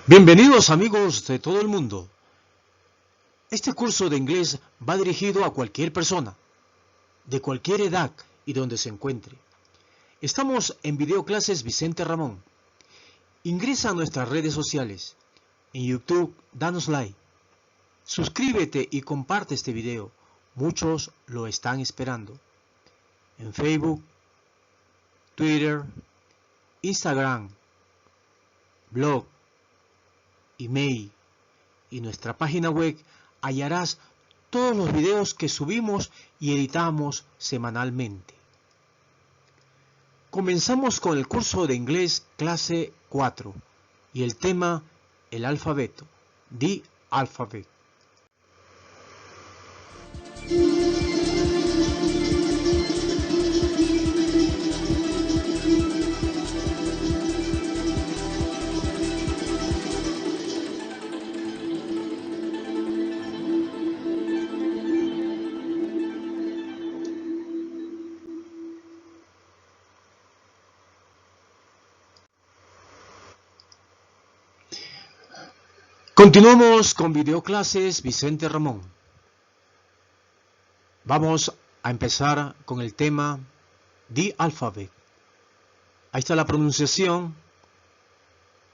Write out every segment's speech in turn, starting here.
Bienvenidos amigos de todo el mundo. Este curso de inglés va dirigido a cualquier persona, de cualquier edad y donde se encuentre. Estamos en Videoclases Vicente Ramón. Ingresa a nuestras redes sociales. En YouTube, danos like. Suscríbete y comparte este video. Muchos lo están esperando. En Facebook, Twitter, Instagram, blog, email y nuestra página web hallarás todos los videos que subimos y editamos semanalmente. Comenzamos con el curso de inglés clase 4 y el tema el alfabeto, the alphabet. Continuamos con Videoclases Vicente Ramón. Vamos a empezar con el tema The Alphabet. Ahí está la pronunciación.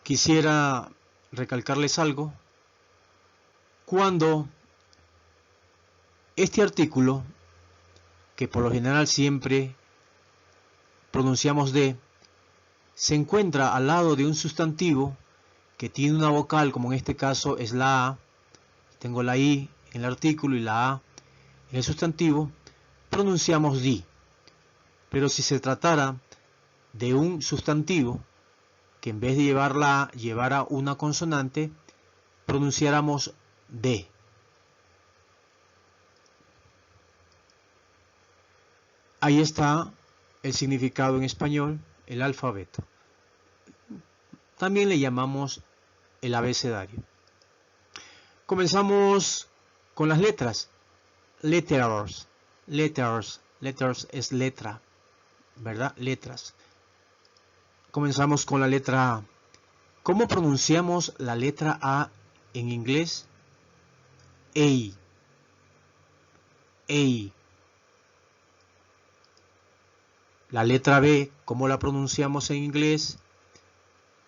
Quisiera recalcarles algo. Cuando este artículo, que por lo general siempre pronunciamos de, se encuentra al lado de un sustantivo que tiene una vocal, como en este caso es la A, tengo la I en el artículo y la A en el sustantivo, pronunciamos di. Pero si se tratara de un sustantivo que en vez de llevar la A llevara una consonante, pronunciáramos de. Ahí está el significado en español, el alfabeto. También le llamamos el abecedario. Comenzamos con las letras. Letters. Letters es letra, ¿verdad? Letras. Comenzamos con la letra A. ¿Cómo pronunciamos la letra A en inglés? A. A. La letra B, ¿cómo la pronunciamos en inglés?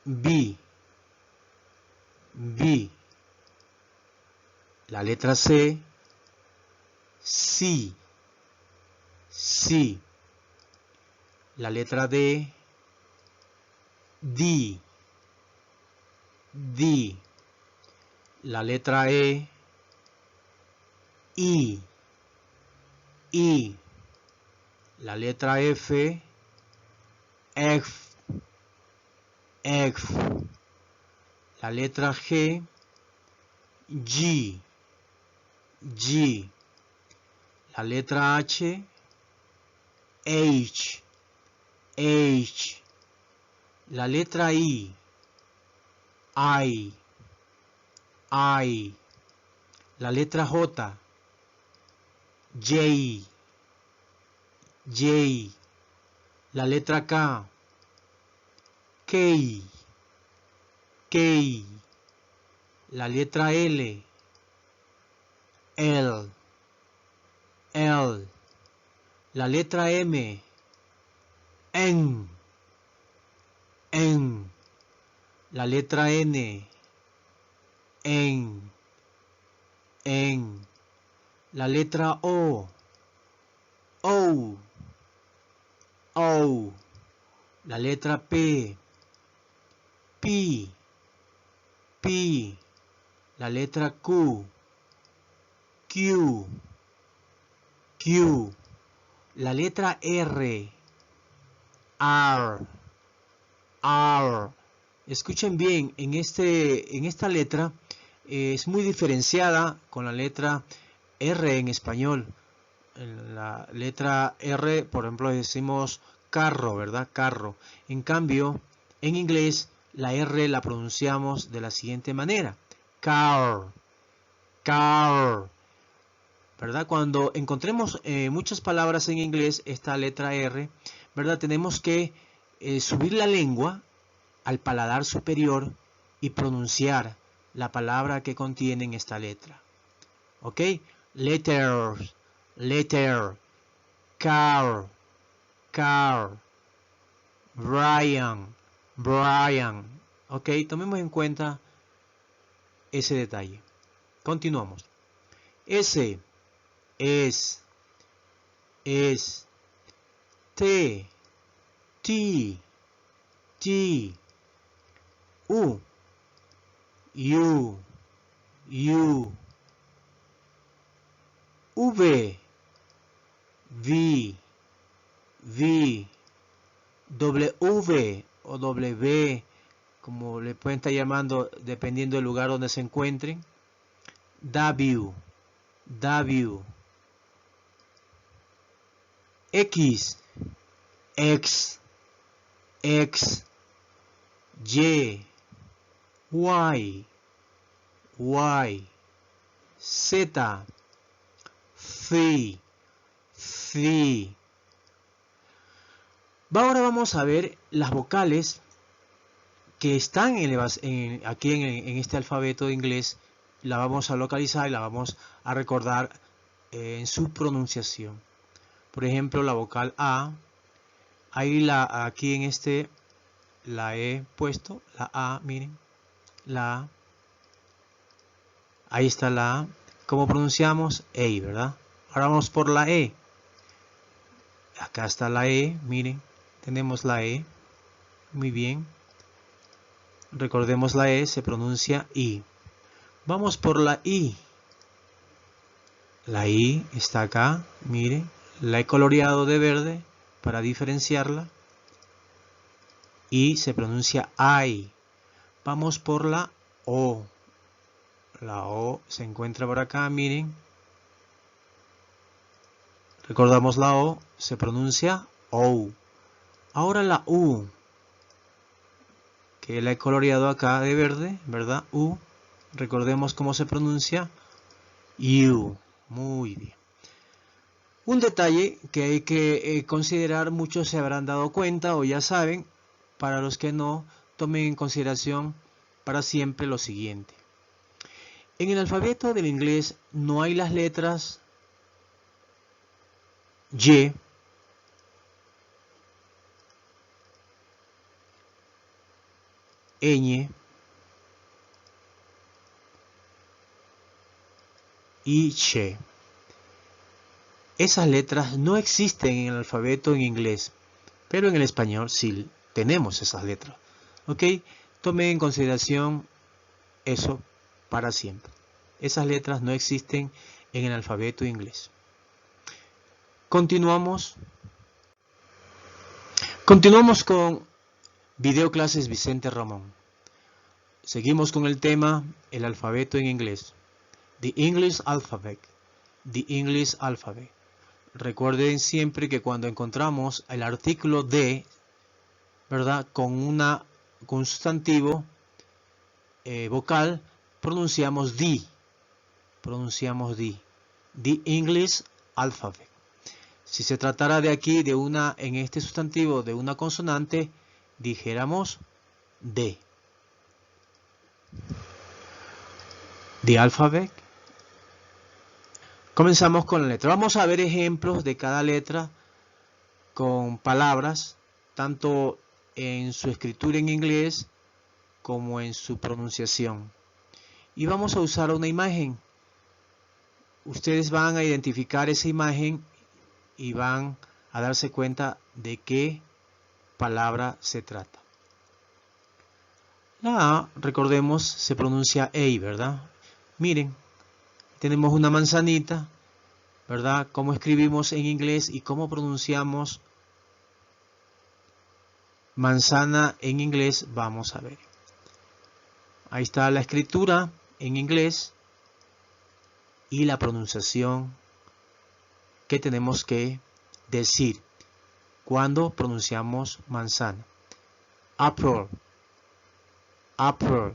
B. B. La letra C, C. C. La letra D, D. D. La letra E, I. I. La letra F, F. F. La letra G, G. G. La letra H, H. H. La letra I, I. I. La letra J, J. J. La letra K, K. K. La letra L, L. L. La letra M, N. N. La letra N, N. N. La letra O, O. O. La letra P, P. P. La letra Q, Q. Q. La letra R, R. R. Escuchen bien, en esta letra es muy diferenciada con la letra R en español. En la letra R, por ejemplo, decimos carro, ¿verdad? Carro. En cambio, en inglés, la R la pronunciamos de la siguiente manera. Car. Car. ¿Verdad? Cuando encontremos muchas palabras en inglés, esta letra R, ¿verdad? Tenemos que subir la lengua al paladar superior y pronunciar la palabra que contiene esta letra. ¿Ok? Letters, letter, car, car, Brian, Brian. ¿Ok? Tomemos en cuenta ese detalle. Continuamos. S, es, T, T, T, U, U, V, V, W o W, como le pueden estar llamando dependiendo del lugar donde se encuentren. W, X, Y, Z, Z. Ahora vamos a ver las vocales que están aquí en este alfabeto de inglés. La vamos a localizar y la vamos a recordar en su pronunciación. Por ejemplo, la vocal A, aquí en la he puesto, la A, miren, la A. Ahí está la A. ¿Cómo pronunciamos? A, ¿verdad? Ahora vamos por la E. Acá está la E, miren, tenemos la E. Muy bien. Recordemos la E, se pronuncia I. Vamos por la I. La I está acá, miren, la he coloreado de verde para diferenciarla. Y se pronuncia I. Vamos por la O. La O se encuentra por acá, miren. Recordamos la O, se pronuncia O. Ahora la U, que la he coloreado acá de verde, ¿verdad? U. Recordemos cómo se pronuncia U. Muy bien. Un detalle que hay que considerar, muchos se habrán dado cuenta o ya saben, para los que no, tomen en consideración para siempre lo siguiente. En el alfabeto del inglés no hay las letras Y, ñ y che. Esas letras no existen en el alfabeto en inglés, pero en el español sí tenemos esas letras. ¿Ok? Tome en consideración eso para siempre. Esas letras no existen en el alfabeto inglés. Continuamos con Video Clases Vicente Ramón. Seguimos con el tema el alfabeto en inglés. The English Alphabet. The English Alphabet. Recuerden siempre que cuando encontramos el artículo de, ¿verdad? Con un sustantivo vocal, pronunciamos the. The English Alphabet. Si se tratara de aquí, en este sustantivo, de una consonante, dijéramos de. The alphabet. Comenzamos con la letra. Vamos a ver ejemplos de cada letra con palabras, tanto en su escritura en inglés como en su pronunciación. Y vamos a usar una imagen. Ustedes van a identificar esa imagen y van a darse cuenta de qué palabra se trata. La A, recordemos, se pronuncia A, ¿verdad? Miren, tenemos una manzanita, ¿verdad? ¿Cómo escribimos en inglés y cómo pronunciamos manzana en inglés? Vamos a ver. Ahí está la escritura en inglés y la pronunciación que tenemos que decir cuando pronunciamos manzana. Apple. Apple.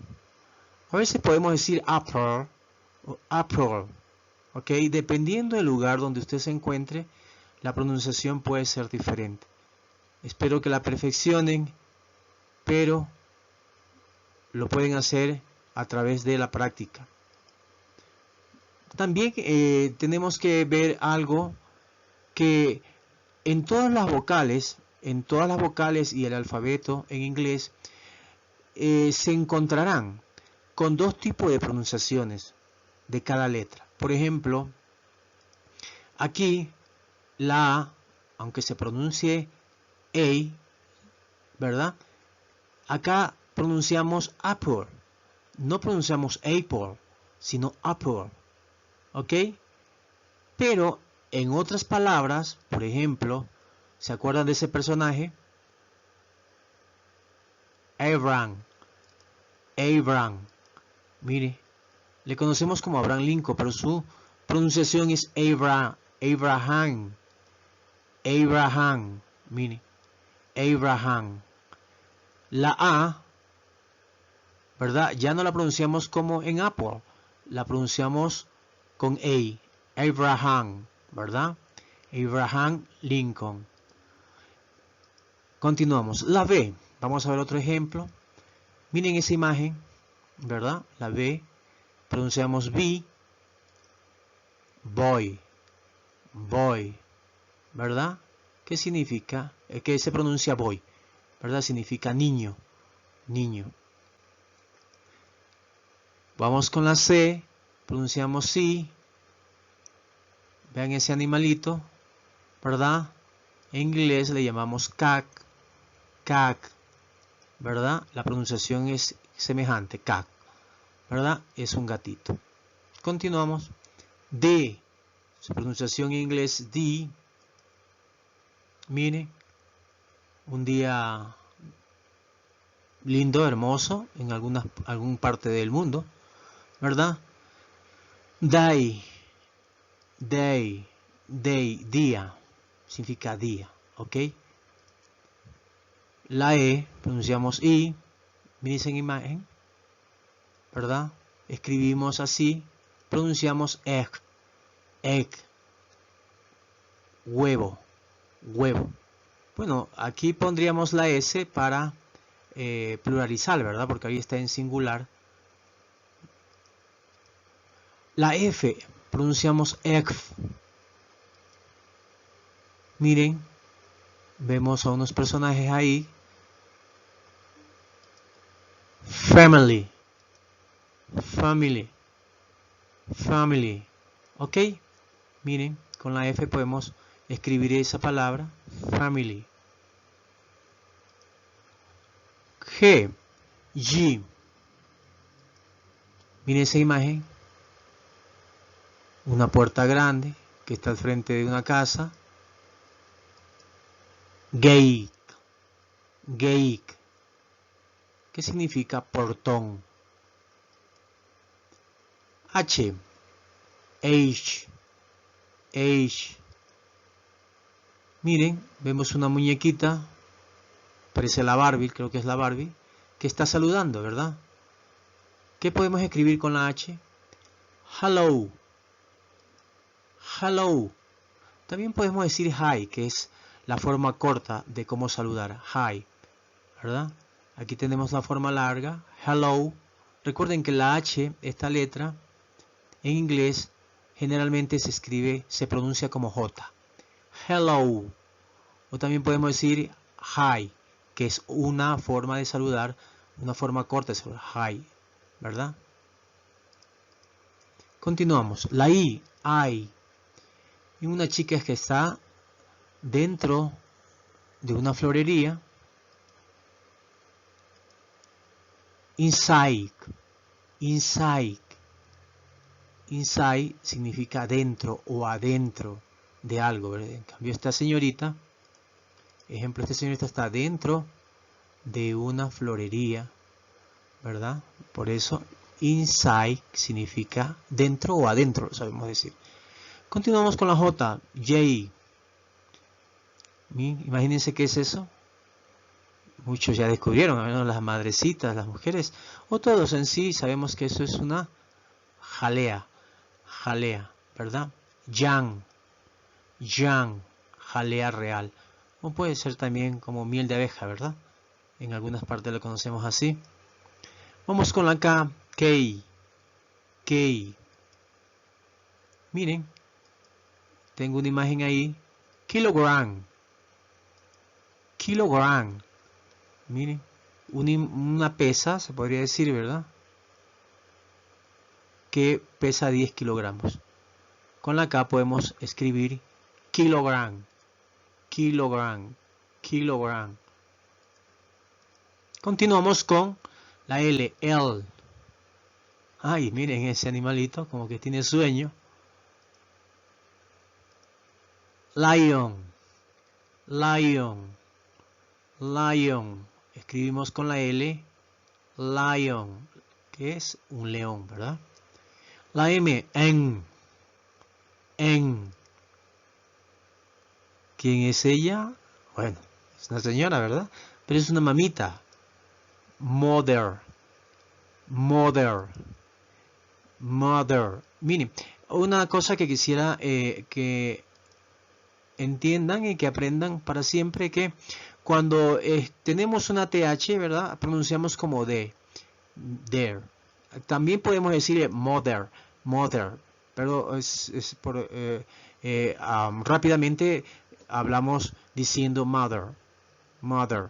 A veces podemos decir apple o apple. ¿Ok? Dependiendo del lugar donde usted se encuentre, la pronunciación puede ser diferente. Espero que la perfeccionen, pero lo pueden hacer a través de la práctica. También tenemos que ver algo que en todas las vocales y el alfabeto en inglés se encontrarán con dos tipos de pronunciaciones de cada letra. Por ejemplo, aquí la A, aunque se pronuncie A, ¿verdad? Acá pronunciamos apple, no pronunciamos apple, sino apple, ¿ok? Pero en otras palabras, por ejemplo, ¿se acuerdan de ese personaje? Abraham. Mire, le conocemos como Abraham Lincoln, pero su pronunciación es Abraham. Mire, Abraham. La A, ¿verdad? Ya no la pronunciamos como en Apple, la pronunciamos con A. Abraham, ¿verdad? Abraham Lincoln. Continuamos. La B, vamos a ver otro ejemplo. Miren esa imagen, ¿verdad? La B, pronunciamos B, boy, ¿verdad? ¿Qué significa? Que se pronuncia boy, ¿verdad? Significa niño. Vamos con la C, pronunciamos C. Vean ese animalito, ¿verdad? En inglés le llamamos cat, ¿verdad? La pronunciación es semejante, cat, ¿verdad? Es un gatito. Continuamos. D, su pronunciación en inglés D. Mire, un día lindo, hermoso en alguna parte del mundo, ¿verdad? Day, día, significa día, ¿ok? La E, pronunciamos I, miren esa imagen, ¿verdad? Escribimos así, pronunciamos egg, huevo. Bueno, aquí pondríamos la S para pluralizar, ¿verdad? Porque ahí está en singular. La F, pronunciamos egg. Miren, vemos a unos personajes ahí. Family. ¿Ok? Miren, con la F podemos escribir esa palabra, family. G. Miren esa imagen. Una puerta grande que está al frente de una casa. Gate. ¿Qué significa portón? H. Miren, vemos una muñequita, parece la Barbie, creo que es la Barbie, que está saludando, ¿verdad? ¿Qué podemos escribir con la H? Hello. También podemos decir hi, que es la forma corta de cómo saludar. Hi, ¿verdad? Aquí tenemos la forma larga. Hello. Recuerden que la H, esta letra, en inglés, generalmente se pronuncia como J. Hello. O también podemos decir hi, que es una forma de saludar, una forma corta de saludar. Hi, ¿verdad? Continuamos. La I. Y una chica que está dentro de una florería. Inside significa dentro o adentro de algo, ¿verdad? En cambio esta señorita, ejemplo, esta señorita está dentro de una florería, ¿verdad? Por eso inside significa dentro o adentro, lo sabemos decir. Continuamos con la J. Imagínense qué es eso. Muchos ya descubrieron, al menos las madrecitas, las mujeres, o todos en sí, sabemos que eso es una jalea, ¿verdad? Yang, jalea real. O puede ser también como miel de abeja, ¿verdad? En algunas partes lo conocemos así. Vamos con la K. K. K. Miren, tengo una imagen ahí. Kilogram. Kilogram. Miren, una pesa, se podría decir, ¿verdad? Que pesa 10 kilogramos. Con la K podemos escribir kilogram. Kilogram. Kilogram. Continuamos con la L. L. Ay, miren ese animalito, como que tiene sueño. Lion. Lion. Lion. Escribimos con la L. Lion. Que es un león, ¿verdad? La M. En. En. ¿Quién es ella? Bueno, es una señora, ¿verdad? Pero es una mamita. Mother. Mother. Mother. Miren, una cosa que quisiera que entiendan y que aprendan para siempre, que cuando tenemos una TH, ¿verdad? Pronunciamos como D. There. También podemos decir mother. Mother. Pero rápidamente hablamos diciendo mother. Mother.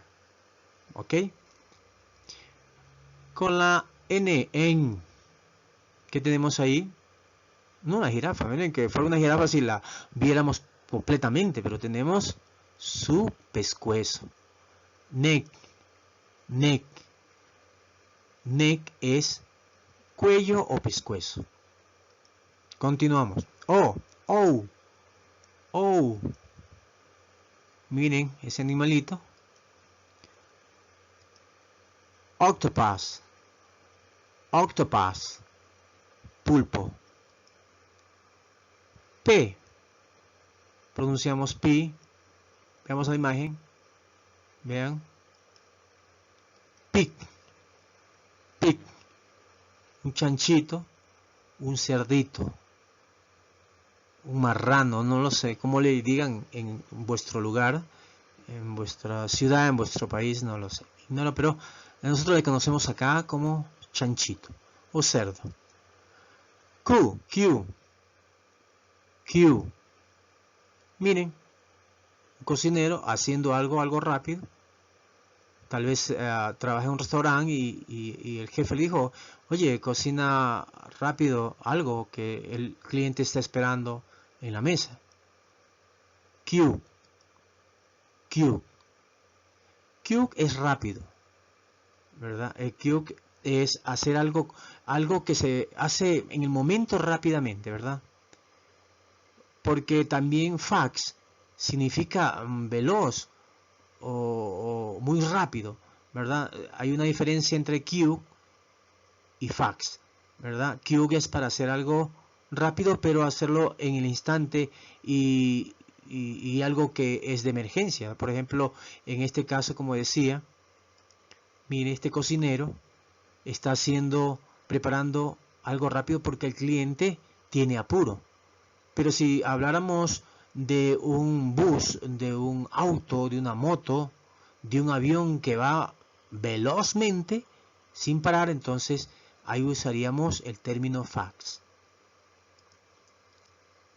¿Ok? Con la N, en. ¿Qué tenemos ahí? No una jirafa. Miren que fuera una jirafa si la viéramos completamente, pero tenemos su pescuezo. Neck. Neck. Neck es cuello o pescuezo. Continuamos. Oh. Oh. Oh. Miren ese animalito. Octopus. Octopus. Pulpo. P. Pronunciamos P. Veamos la imagen. Vean. Pig. Pig. Un chanchito. Un cerdito. Un marrano. No lo sé. Como le digan en vuestro lugar. En vuestra ciudad, en vuestro país. No lo sé. No, pero nosotros le conocemos acá como chanchito. O cerdo. Q. Q. Q. Miren, un cocinero haciendo algo rápido. Tal vez trabaja en un restaurante y el jefe le dijo, oye, cocina rápido algo que el cliente está esperando en la mesa. Q. Q. Q es rápido, ¿verdad? El Q es hacer algo que se hace en el momento rápidamente, ¿verdad? Porque también fax significa veloz o muy rápido, ¿verdad? Hay una diferencia entre Q y fax, ¿verdad? Q es para hacer algo rápido, pero hacerlo en el instante y algo que es de emergencia. Por ejemplo, en este caso, como decía, mire, este cocinero está preparando algo rápido porque el cliente tiene apuro. Pero si habláramos de un bus, de un auto, de una moto, de un avión que va velozmente, sin parar, entonces ahí usaríamos el término fax.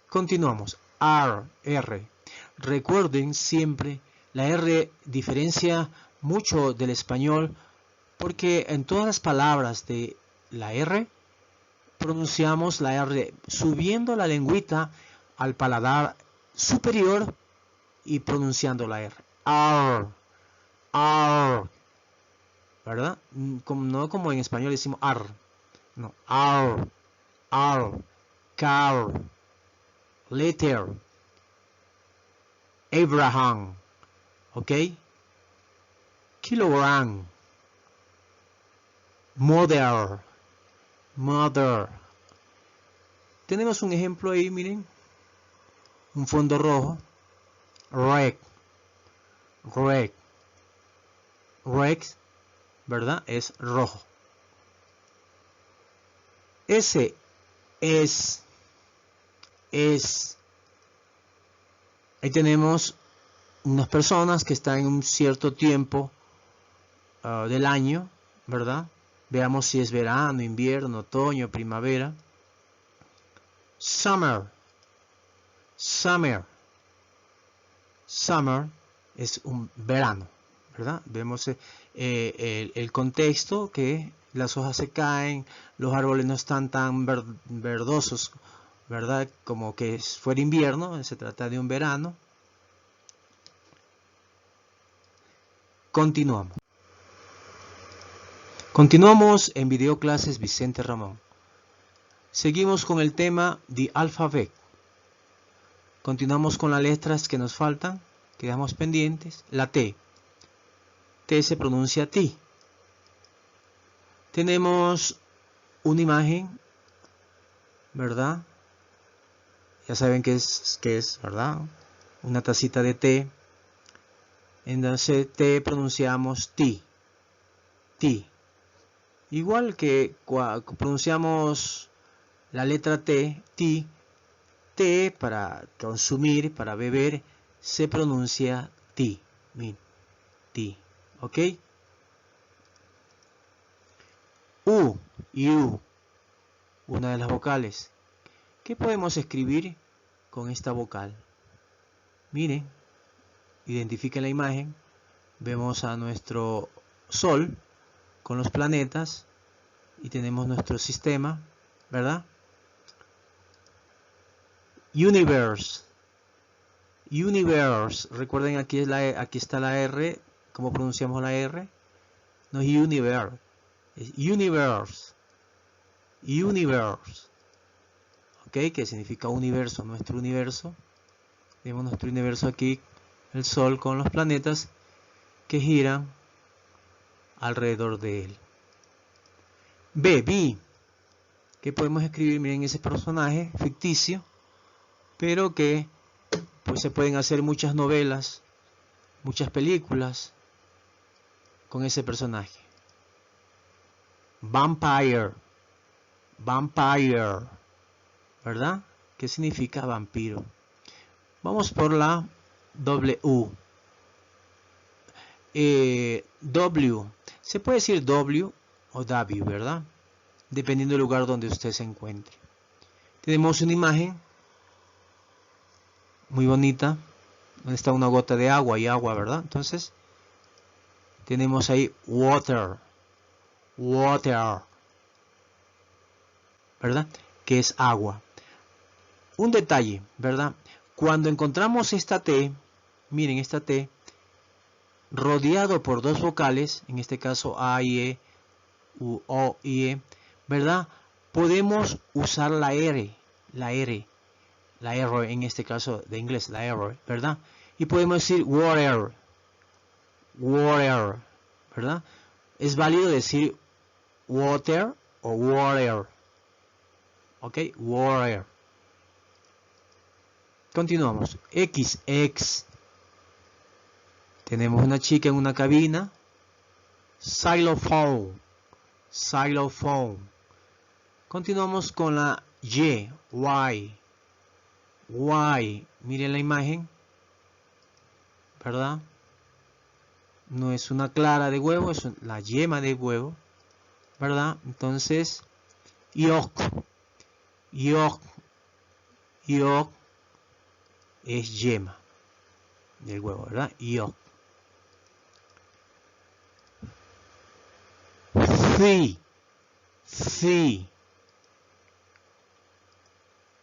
Continuamos. R. Recuerden siempre, la R diferencia mucho del español porque en todas las palabras de la R pronunciamos la R subiendo la lengüita al paladar superior y pronunciando la R. R. R. ¿Verdad? No como en español decimos R. No. R. R. Car. Letter. Abraham. ¿Ok? Kilogram. Mother. Mother. Tenemos un ejemplo ahí, miren. Un fondo rojo. Red. Red. Red, ¿verdad? Es rojo. S es. Ahí tenemos unas personas que están en un cierto tiempo del año, ¿verdad? Veamos si es verano, invierno, otoño, primavera. Summer. Summer. Summer es un verano, ¿verdad? Vemos el contexto, que las hojas se caen, los árboles no están tan verdosos, ¿verdad? Como que fuera invierno, se trata de un verano. Continuamos. Continuamos en Videoclases Vicente Ramón. Seguimos con el tema de alfabeto. Continuamos con las letras que nos faltan, quedamos pendientes. La T. T se pronuncia ti. Tenemos una imagen, ¿verdad? Ya saben qué es, ¿verdad? Una tacita de té. Entonces T pronunciamos ti. Ti. Igual que pronunciamos la letra T, ti, T para consumir, para beber, se pronuncia ti. Ti. ¿Ok? U y U, una de las vocales. ¿Qué podemos escribir con esta vocal? Miren, identifiquen la imagen. Vemos a nuestro Sol con los planetas y tenemos nuestro sistema, ¿verdad? Universe. Universe. Recuerden, aquí está la R. ¿Cómo pronunciamos la R? No es universe. Es universe. Universe. ¿Ok? Que significa universo, nuestro universo. Tenemos nuestro universo aquí, el Sol con los planetas que giran alrededor de él. B. Que podemos escribir, miren, ese personaje ficticio, pero que pues se pueden hacer muchas novelas, muchas películas con ese personaje. Vampire. Vampire. ¿Verdad? ¿Qué significa vampiro? Vamos por la W. W. Se puede decir W o W, ¿verdad? Dependiendo del lugar donde usted se encuentre. Tenemos una imagen muy bonita, donde está una gota de agua y agua, ¿verdad? Entonces, tenemos ahí water, water, ¿verdad? Que es agua. Un detalle, ¿verdad? Cuando encontramos esta T, miren esta T, rodeado por dos vocales, en este caso A y E, U, O y E, ¿verdad? Podemos usar la R en este caso de inglés, la R, ¿verdad? Y podemos decir water, water, ¿verdad? Es válido decir water o water, ¿ok? Water. Continuamos. X. Tenemos una chica en una cabina. Xylophone. Xylophone. Continuamos con la Y. Y. Miren la imagen, ¿verdad? No es una clara de huevo, es la yema de huevo, ¿verdad? Entonces, yolk. Yolk. Yolk es yema del huevo, ¿verdad? Yolk. Sí.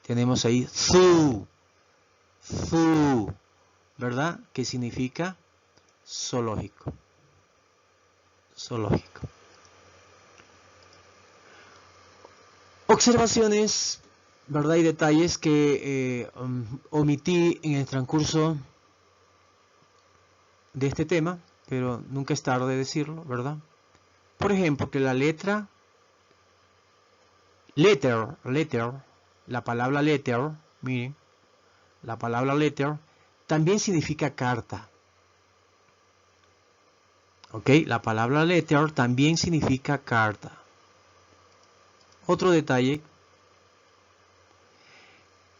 Tenemos ahí zoo, ¿verdad? Que significa zoológico. Zoológico. Observaciones, ¿verdad? Y detalles que omití en el transcurso de este tema, pero nunca es tarde decirlo, ¿verdad? Por ejemplo, que la letter, la palabra letter, miren, la palabra letter también significa carta. ¿Ok? La palabra letter también significa carta. Otro detalle,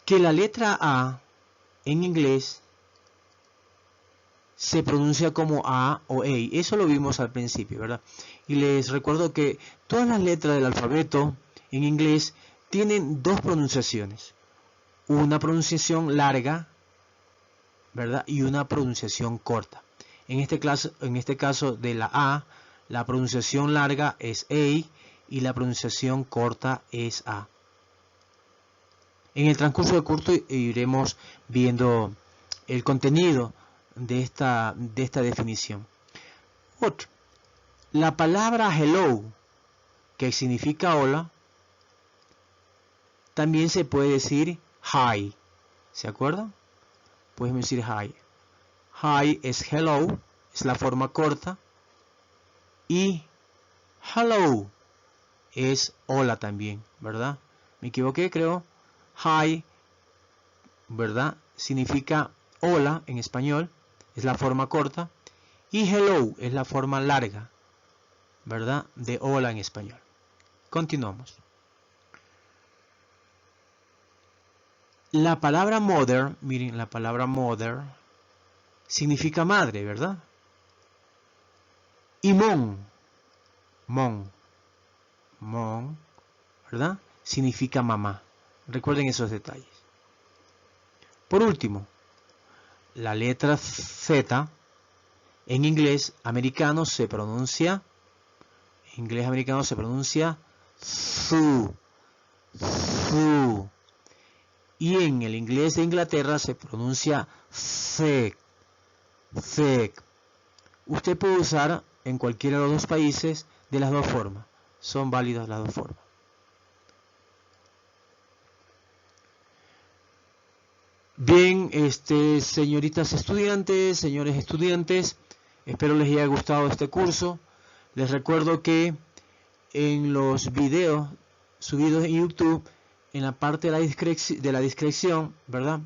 que la letra A en inglés se pronuncia como A o EI. Eso lo vimos al principio, ¿verdad? Y les recuerdo que todas las letras del alfabeto en inglés tienen dos pronunciaciones. Una pronunciación larga, ¿verdad? Y una pronunciación corta. En este caso de la A, la pronunciación larga es EI y la pronunciación corta es A. En el transcurso del curso iremos viendo el contenido de esta definición. Otro. La palabra hello, que significa hola, también se puede decir hi. ¿Se acuerdan? Podemos decir hi. Hi es hello, es la forma corta. Y hello es hola también, ¿verdad? Me equivoqué, creo. Hi, ¿verdad? Significa hola en español, es la forma corta. Y hello es la forma larga, ¿verdad? De hola en español. Continuamos. La palabra mother, miren, la palabra mother significa madre, ¿verdad? Y mon, ¿verdad? Significa mamá. Recuerden esos detalles. Por último, la letra Z en inglés americano se pronuncia thu. Y en el inglés de Inglaterra se pronuncia thick. Usted puede usar en cualquiera de los dos países de las dos formas. Son válidas las dos formas. Bien, señoritas estudiantes, señores estudiantes, espero les haya gustado este curso. Les recuerdo que en los videos subidos en YouTube, en la parte de la descripción, ¿verdad?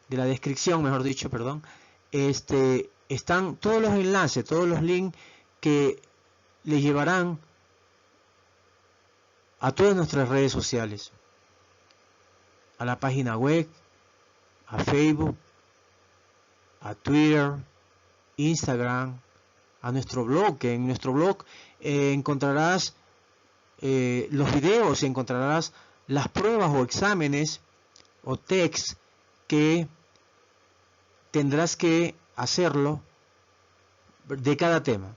De la descripción, mejor dicho, perdón, están todos los enlaces, todos los links que les llevarán a todas nuestras redes sociales, a la página web, a Facebook, a Twitter, Instagram, a nuestro blog, que en nuestro blog encontrarás los videos, encontrarás las pruebas o exámenes o tests que tendrás que hacerlo de cada tema.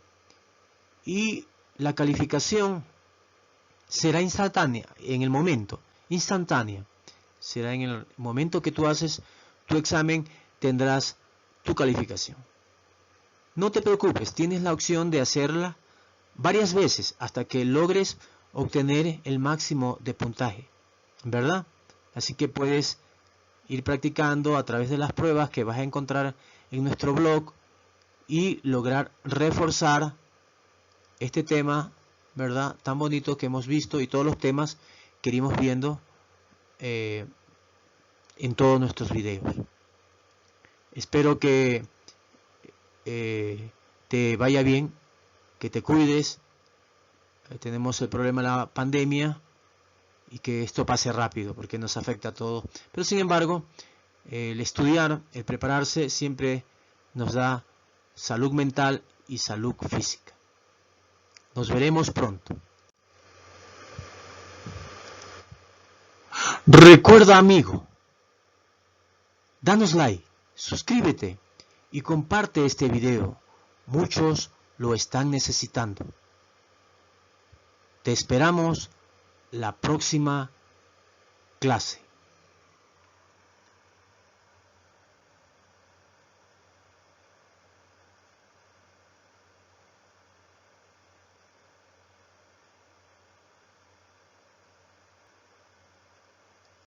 Y la calificación será instantánea, en el momento, instantánea. Será en el momento que tú haces tu examen, tendrás tu calificación. No te preocupes, tienes la opción de hacerla varias veces hasta que logres obtener el máximo de puntaje, ¿verdad? Así que puedes ir practicando a través de las pruebas que vas a encontrar en nuestro blog y lograr reforzar este tema, ¿verdad? Tan bonito que hemos visto y todos los temas que iremos viendo en todos nuestros videos. Espero que te vaya bien, que te cuides. Tenemos el problema de la pandemia y que esto pase rápido porque nos afecta a todos. Pero sin embargo, el estudiar, el prepararse siempre nos da salud mental y salud física. Nos veremos pronto. Recuerda, amigo, danos like, suscríbete y comparte este video. Muchos lo están necesitando. Te esperamos la próxima clase.